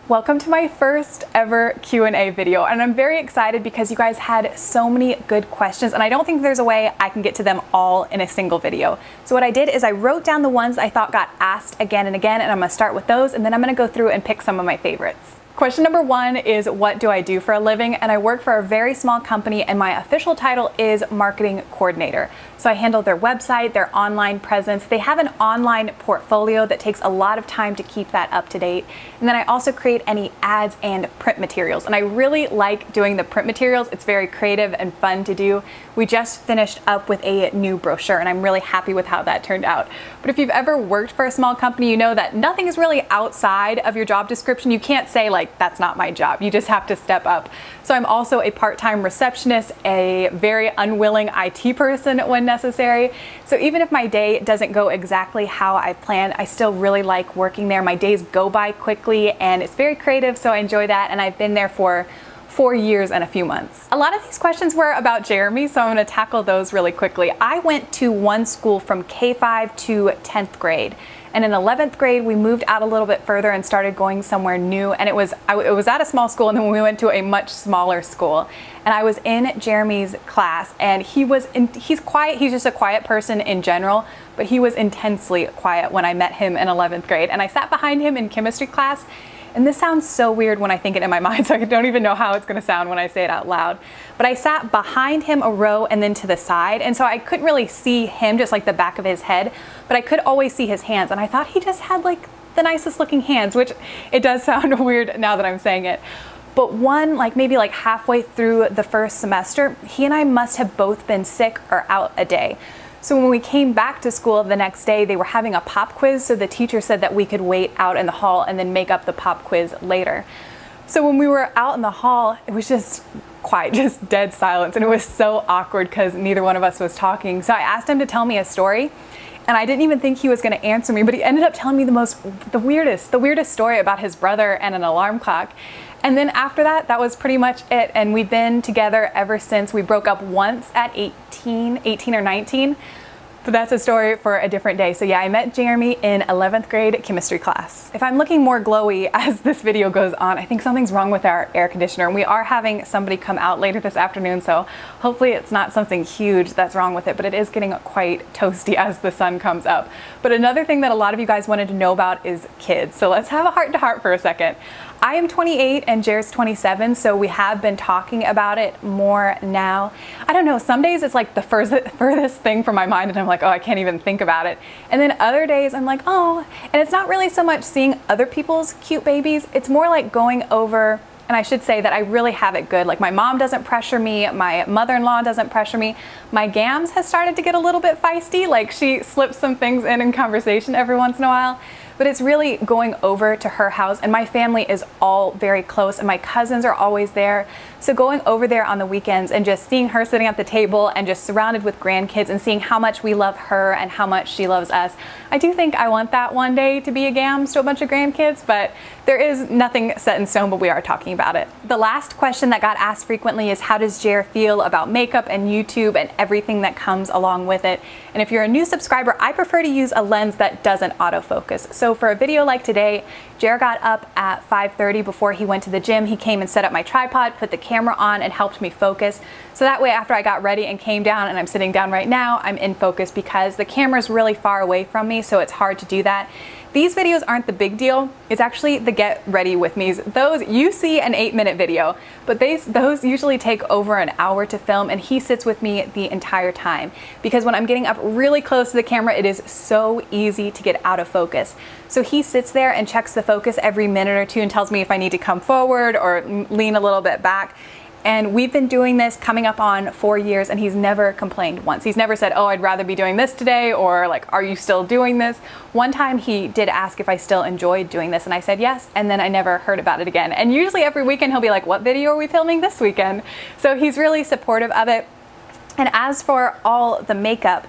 Welcome to my first ever Q&A video, and I'm very excited because you guys had so many good questions, and I don't think there's a way I can get to them all in a single video. So what I did is I wrote down the ones I thought got asked again and again, and I'm gonna start with those, and then I'm gonna go through and pick some of my favorites. Question number one is, what do I do for a living? And I work for a very small company, and my official title is marketing coordinator. So I handle their website, their online presence. They have an online portfolio that takes a lot of time to keep that up to date. And then I also create any ads and print materials. And I really like doing the print materials. It's very creative and fun to do. We just finished up with a new brochure, and I'm really happy with how that turned out. But if you've ever worked for a small company, you know that nothing is really outside of your job description. You can't say like, that's not my job. You just have to step up. So I'm also a part-time receptionist, a very unwilling IT person when necessary. So even if my day doesn't go exactly how I planned, I still really like working there. My days go by quickly and it's very creative, so I enjoy that. And I've been there for 4 years and a few months. A lot of these questions were about Jeremy, so I'm gonna tackle those really quickly. I went to one school from K-5 to 10th grade. And in 11th grade, we moved out a little bit further and started going somewhere new. And it was at a small school, and then we went to a much smaller school. And I was in Jeremy's class, and he's quiet. He's just a quiet person in general, but he was intensely quiet when I met him in 11th grade. And I sat behind him in chemistry class. And this sounds so weird when I think it in my mind, so I don't even know how it's gonna sound when I say it out loud. But I sat behind him a row and then to the side, and so I couldn't really see him, just like the back of his head, but I could always see his hands, and I thought he just had like the nicest looking hands, which it does sound weird now that I'm saying it. But maybe halfway through the first semester, he and I must have both been sick or out a day. So when we came back to school the next day, they were having a pop quiz, so the teacher said that we could wait out in the hall and then make up the pop quiz later. So when we were out in the hall, it was just quiet, just dead silence, and it was so awkward because neither one of us was talking. So I asked him to tell me a story, and I didn't even think he was going to answer me, but he ended up telling me the weirdest story about his brother and an alarm clock. And then after that, that was pretty much it. And we've been together ever since. We broke up once at 18 or 19. But that's a story for a different day. So yeah, I met Jeremy in 11th grade chemistry class. If I'm looking more glowy as this video goes on, I think something's wrong with our air conditioner. And we are having somebody come out later this afternoon, so hopefully it's not something huge that's wrong with it, but it is getting quite toasty as the sun comes up. But another thing that a lot of you guys wanted to know about is kids. So let's have a heart-to-heart for a second. I am 28 and Jared's 27, so we have been talking about it more now. I don't know, some days it's like the furthest thing from my mind, and I'm like, oh, I can't even think about it. And then other days I'm like, oh, and it's not really so much seeing other people's cute babies, it's more like going over, and I should say that I really have it good. Like my mom doesn't pressure me, my mother-in-law doesn't pressure me. My Gams has started to get a little bit feisty, like she slips some things in conversation every once in a while. But it's really going over to her house, and my family is all very close, and my cousins are always there. So going over there on the weekends and just seeing her sitting at the table and just surrounded with grandkids and seeing how much we love her and how much she loves us. I do think I want that one day to be a Gams to a bunch of grandkids, but there is nothing set in stone, but we are talking about it. The last question that got asked frequently is, how does Jer feel about makeup and YouTube and everything that comes along with it? And if you're a new subscriber, I prefer to use a lens that doesn't autofocus. So for a video like today, Jer got up at 5:30 before he went to the gym. He came and set up my tripod, put the camera on, and helped me focus. So that way, after I got ready and came down, and I'm sitting down right now, I'm in focus because the camera's really far away from me, so it's hard to do that. These videos aren't the big deal. It's actually the get ready with me's. Those, you see an 8-minute video, but those usually take over an hour to film, and he sits with me the entire time. Because when I'm getting up really close to the camera, it is so easy to get out of focus. So he sits there and checks the focus every minute or two and tells me if I need to come forward or lean a little bit back. And we've been doing this coming up on 4 years, and he's never complained once. He's never said, oh, I'd rather be doing this today, or like, are you still doing this? One time he did ask if I still enjoyed doing this, and I said yes, and then I never heard about it again. And usually every weekend he'll be like, what video are we filming this weekend? So he's really supportive of it. And as for all the makeup,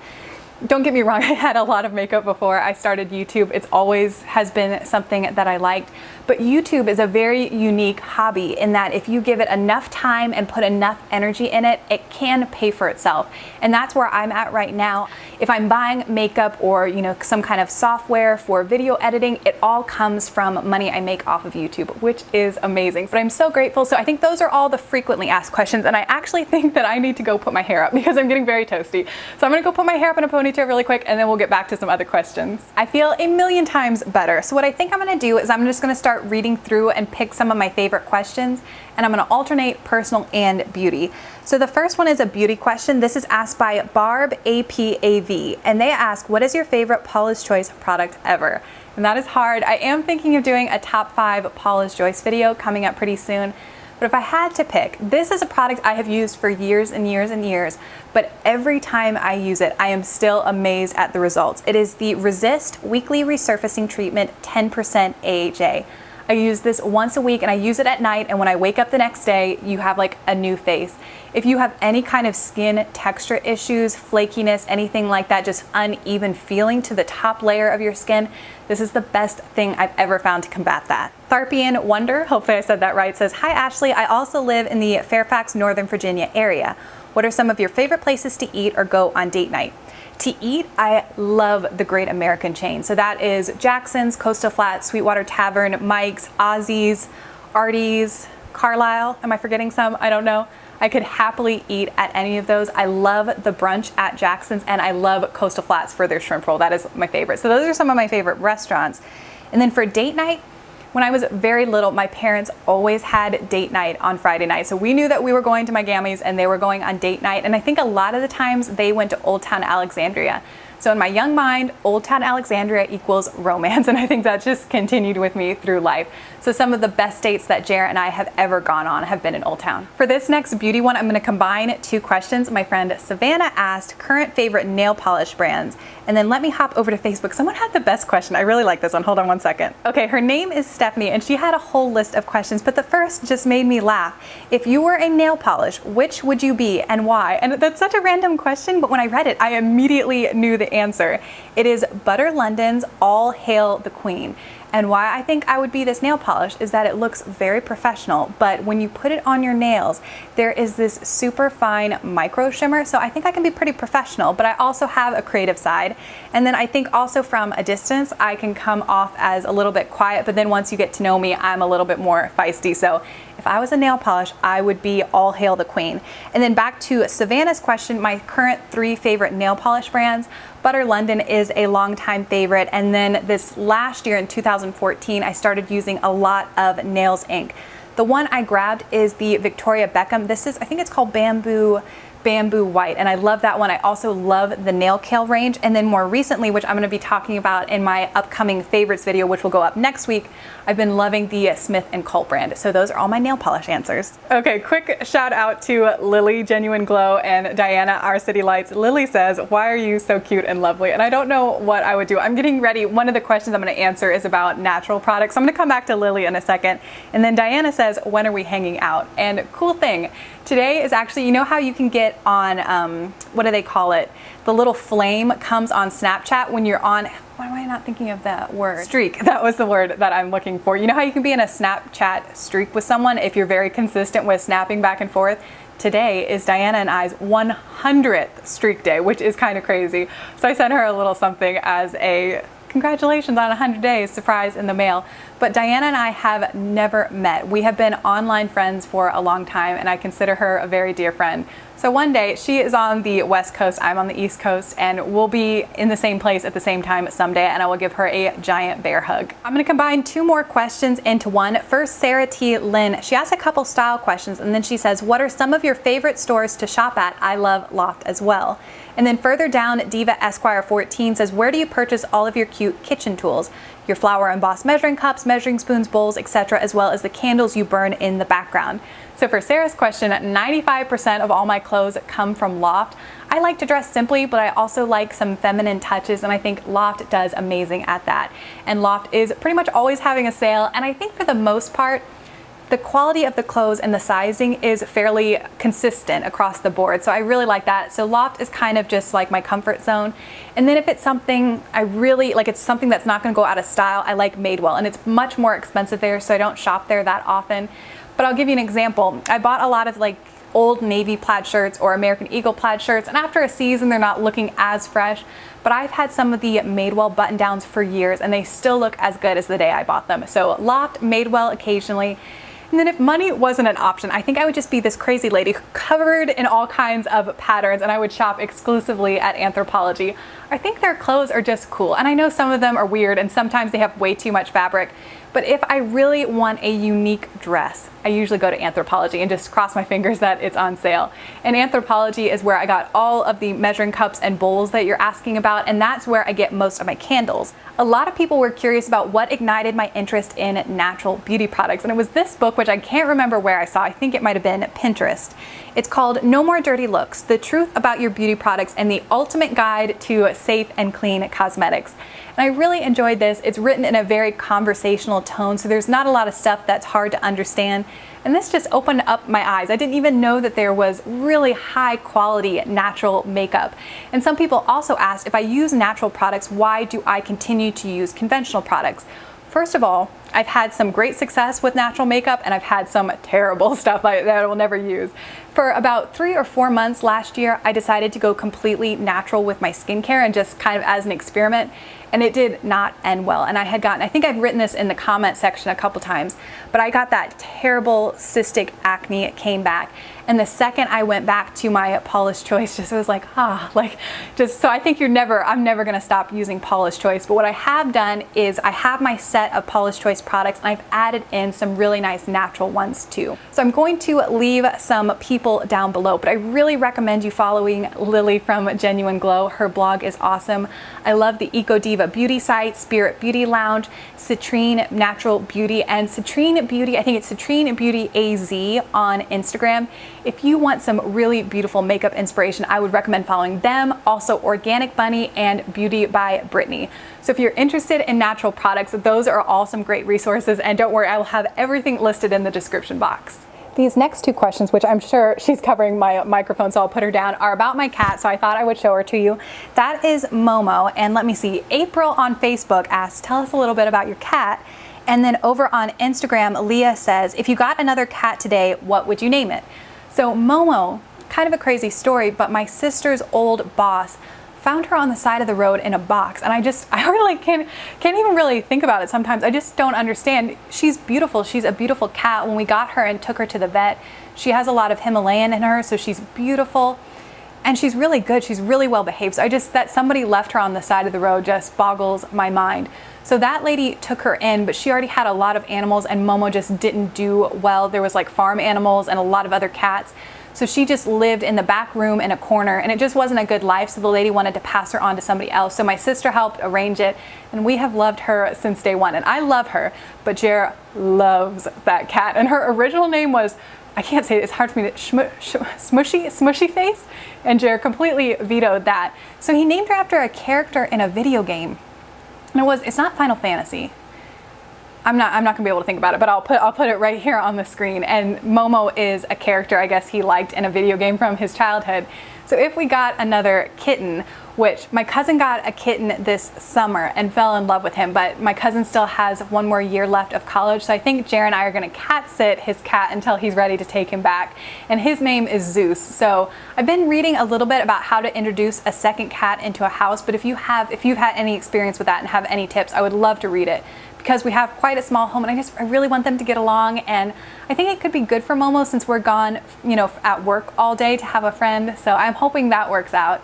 don't get me wrong, I had a lot of makeup before I started YouTube. It's always has been something that I liked. But YouTube is a very unique hobby in that if you give it enough time and put enough energy in it, it can pay for itself. And that's where I'm at right now. If I'm buying makeup or, some kind of software for video editing, it all comes from money I make off of YouTube, which is amazing. But I'm so grateful. So I think those are all the frequently asked questions. And I actually think that I need to go put my hair up because I'm getting very toasty. So I'm gonna go put my hair up in a ponytail really quick and then we'll get back to some other questions. I feel a million times better. So what I think I'm gonna do is I'm just gonna start reading through and pick some of my favorite questions, and I'm gonna alternate personal and beauty. So the first one is a beauty question. This is asked by Barb APAV, and they ask, what is your favorite Paula's Choice product ever? And that is hard. I am thinking of doing a top 5 Paula's Choice video coming up pretty soon. But if I had to pick, this is a product I have used for years and years and years, but every time I use it, I am still amazed at the results. It is the Resist Weekly Resurfacing Treatment 10% AHA. I use this once a week and I use it at night, and when I wake up the next day, you have like a new face. If you have any kind of skin texture issues, flakiness, anything like that, just uneven feeling to the top layer of your skin, this is the best thing I've ever found to combat that. Tharpian Wonder, hopefully I said that right, says, hi Ashley, I also live in the Fairfax, Northern Virginia area. What are some of your favorite places to eat or go on date night? To eat, I love the Great American Chain. So that is Jackson's, Coastal Flats, Sweetwater Tavern, Mike's, Ozzy's, Artie's, Carlisle. Am I forgetting some? I don't know. I could happily eat at any of those. I love the brunch at Jackson's, and I love Coastal Flats for their shrimp roll. That is my favorite. So those are some of my favorite restaurants. And then for date night, when I was very little, my parents always had date night on Friday night. So we knew that we were going to my Gammy's and they were going on date night. And I think a lot of the times they went to Old Town Alexandria. So in my young mind, Old Town Alexandria equals romance. And I think that just continued with me through life. So some of the best dates that Jarrett and I have ever gone on have been in Old Town. For this next beauty one, I'm gonna combine 2 questions. My friend Savannah asked current favorite nail polish brands. And then let me hop over to Facebook. Someone had the best question. I really like this one. Hold on one second. Okay, her name is Stephanie and she had a whole list of questions, but the first just made me laugh. If you were a nail polish, which would you be and why? And that's such a random question, but when I read it, I immediately knew the answer. It is Butter London's All Hail the Queen. And why I think I would be this nail polish is that it looks very professional, but when you put it on your nails, there is this super fine micro shimmer. So I think I can be pretty professional, but I also have a creative side. And then I think also from a distance, I can come off as a little bit quiet, but then once you get to know me, I'm a little bit more feisty. So if I was a nail polish, I would be All Hail the Queen. And then back to Savannah's question, my current 3 favorite nail polish brands. Butter London is a longtime favorite, and then this last year in 2014, I started using a lot of Nails Inc. The one I grabbed is the Victoria Beckham. This is, I think it's called Bamboo White, and I love that one. I also love the Nail Kale range, and then more recently, which I'm going to be talking about in my upcoming favorites video, which will go up next week, I've been loving the Smith & Colt brand. So those are all my nail polish answers. Okay, quick shout out to Lily Genuine Glow and Diana Our City Lights. Lily says, why are you so cute and lovely? And I don't know what I would do. I'm getting ready. One of the questions I'm going to answer is about natural products. So I'm going to come back to Lily in a second. And then Diana says, when are we hanging out? And cool thing, today is actually, you know how you can get on, what do they call it? The little flame comes on Snapchat when you're on, why am I not thinking of that word? Streak, that was the word that I'm looking for. You know how you can be in a Snapchat streak with someone if you're very consistent with snapping back and forth? Today is Diana and I's 100th streak day, which is kind of crazy. So I sent her a little something as a congratulations on 100 days surprise in the mail. But Diana and I have never met. We have been online friends for a long time, and I consider her a very dear friend. So one day, she is on the West Coast, I'm on the East Coast, and we'll be in the same place at the same time someday, and I will give her a giant bear hug. I'm gonna combine 2 more questions into one. First, Sarah T. Lynn, she asked a couple style questions, and then she says, what are some of your favorite stores to shop at? I love Loft as well. And then further down, Diva Esquire 14 says, where do you purchase all of your cute kitchen tools? Your flower embossed measuring cups, measuring spoons, bowls, etc., as well as the candles you burn in the background. So for Sarah's question, 95% of all my clothes come from Loft. I like to dress simply, but I also like some feminine touches, and I think Loft does amazing at that. And Loft is pretty much always having a sale, and I think for the most part, the quality of the clothes and the sizing is fairly consistent across the board. So I really like that. So Loft is kind of just like my comfort zone. And then if it's something I really like, it's something that's not going to go out of style, I like Madewell, and it's much more expensive there, so I don't shop there that often. But I'll give you an example. I bought a lot of like Old Navy plaid shirts or American Eagle plaid shirts, and after a season they're not looking as fresh, but I've had some of the Madewell button downs for years and they still look as good as the day I bought them. So Loft, Madewell occasionally. And then if money wasn't an option, I think I would just be this crazy lady covered in all kinds of patterns, and I would shop exclusively at Anthropologie. I think their clothes are just cool, and I know some of them are weird and sometimes they have way too much fabric, but if I really want a unique dress, I usually go to Anthropologie and just cross my fingers that it's on sale. And Anthropologie is where I got all of the measuring cups and bowls that you're asking about, and that's where I get most of my candles. A lot of people were curious about what ignited my interest in natural beauty products, and it was this book, which I can't remember where I saw. I think it might have been Pinterest. It's called No More Dirty Looks: The Truth About Your Beauty Products and the Ultimate Guide to Safe and Clean Cosmetics. And I really enjoyed this. It's written in a very conversational tone, so there's not a lot of stuff that's hard to understand. And this just opened up my eyes. I didn't even know that there was really high quality natural makeup. And some people also asked, if I use natural products, why do I continue to use conventional products? First of all, I've had some great success with natural makeup, and I've had some terrible stuff that I will never use. For about 3 or 4 months last year, I decided to go completely natural with my skincare and just kind of as an experiment, and it did not end well. And I think I've written this in the comment section a couple times, but I got that terrible cystic acne. It came back. And the second I went back to my Paula's Choice, it was like, so I think I'm never gonna stop using Paula's Choice. But what I have done is I have my set of Paula's Choice products, and I've added in some really nice natural ones too. So I'm going to leave some people down below, but I really recommend you following Lily from Genuine Glow. Her blog is awesome. I love the Eco Diva beauty site, Spirit Beauty Lounge, Citrine Natural Beauty, and Citrine Beauty, I think it's Citrine Beauty AZ on Instagram. If you want some really beautiful makeup inspiration, I would recommend following them. Also Organic Bunny and Beauty by Brittany. So if you're interested in natural products, those are all some great resources, and don't worry, I will have everything listed in the description box. These next two questions, which I'm sure she's covering my microphone, so I'll put her down, are about my cat, so I thought I would show her to you. That is Momo, and let me see, April on Facebook asked, tell us a little bit about your cat. And then over on Instagram, Leah says, if you got another cat today, what would you name it? So Momo, kind of a crazy story, but my sister's old boss found her on the side of the road in a box, and I really can't even really think about it sometimes. I just don't understand. She's beautiful. She's a beautiful cat. When we got her and took her to the vet, she has a lot of Himalayan in her, so she's beautiful, and she's really good. She's really well behaved. So that somebody left her on the side of the road just boggles my mind. So that lady took her in, but she already had a lot of animals, and Momo just didn't do well. There was like farm animals and a lot of other cats. So she just lived in the back room in a corner, and it just wasn't a good life, so the lady wanted to pass her on to somebody else. So my sister helped arrange it, and we have loved her since day one. And I love her, but Jer loves that cat. And her original name was, I can't say it, it's hard for me to, Smushy Face, and Jer completely vetoed that. So he named her after a character in a video game. And it's not Final Fantasy. I'm not gonna be able to think about it, but I'll put it right here on the screen. And Momo is a character I guess he liked in a video game from his childhood. So if we got another kitten, which my cousin got a kitten this summer and fell in love with him, but my cousin still has 1 more year left of college, so I think Jer and I are gonna cat sit his cat until he's ready to take him back. And his name is Zeus. So I've been reading a little bit about how to introduce a second cat into a house, but if you've had any experience with that and have any tips, I would love to read it, because we have quite a small home, and I really want them to get along. And I think it could be good for Momo since we're gone, at work all day, to have a friend. So I'm hoping that works out.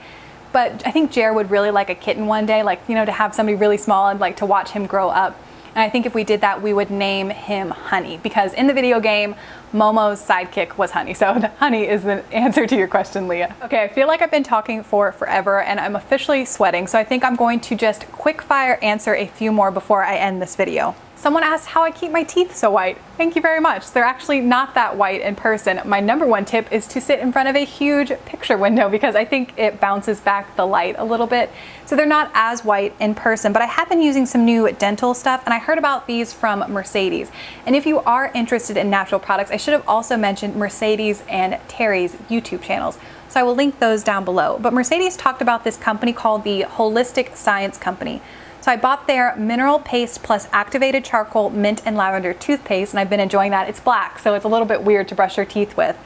But I think Jer would really like a kitten one day, to have somebody really small and to watch him grow up. And I think if we did that, we would name him Honey, because in the video game, Momo's sidekick was Honey. So Honey is the answer to your question, Leah. Okay, I feel like I've been talking for forever and I'm officially sweating. So I think I'm going to just quick fire answer a few more before I end this video. Someone asked how I keep my teeth so white. Thank you very much. They're actually not that white in person. My number one tip is to sit in front of a huge picture window because I think it bounces back the light a little bit. So they're not as white in person, but I have been using some new dental stuff and I heard about these from Mercedes. And if you are interested in natural products, I should have also mentioned Mercedes and Terry's YouTube channels. So I will link those down below. But Mercedes talked about this company called the Holistic Science Company. So I bought their mineral paste plus activated charcoal mint and lavender toothpaste, and I've been enjoying that. It's black, so it's a little bit weird to brush your teeth with.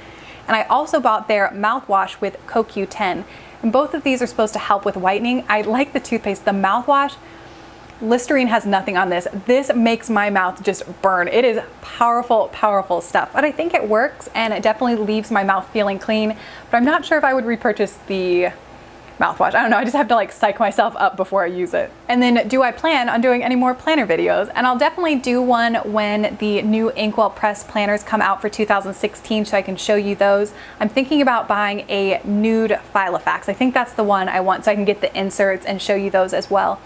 And I also bought their mouthwash with CoQ10. And both of these are supposed to help with whitening. I like the toothpaste. The mouthwash, Listerine has nothing on this. This makes my mouth just burn. It is powerful, powerful stuff. But I think it works, and it definitely leaves my mouth feeling clean. But I'm not sure if I would repurchase the mouthwash. I don't know, I just have to like psych myself up before I use it. And then do I plan on doing any more planner videos? And I'll definitely do one when the new Inkwell Press planners come out for 2016 so I can show you those. I'm thinking about buying a nude Filofax. I think that's the one I want so I can get the inserts and show you those as well.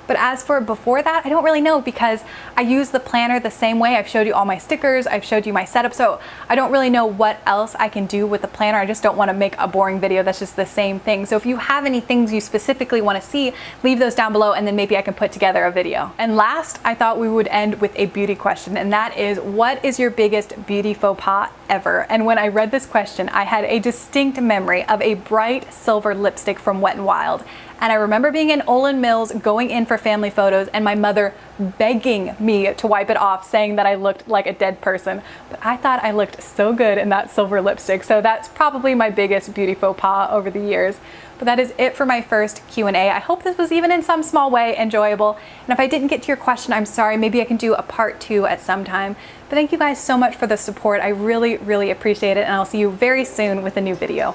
But as for before that, I don't really know because I use the planner the same way. I've showed you all my stickers, I've showed you my setup, so I don't really know what else I can do with the planner. I just don't want to make a boring video that's just the same thing. So if you have any things you specifically want to see, leave those down below and then maybe I can put together a video. And last, I thought we would end with a beauty question, and that is, what is your biggest beauty faux pas ever? And when I read this question, I had a distinct memory of a bright silver lipstick from Wet n Wild. And I remember being in Olin Mills going in for family photos and my mother begging me to wipe it off, saying that I looked like a dead person. But I thought I looked so good in that silver lipstick. So that's probably my biggest beauty faux pas over the years. But that is it for my first Q&A. I hope this was even in some small way enjoyable. And if I didn't get to your question, I'm sorry. Maybe I can do a part 2 at some time. But thank you guys so much for the support. I really, really appreciate it. And I'll see you very soon with a new video.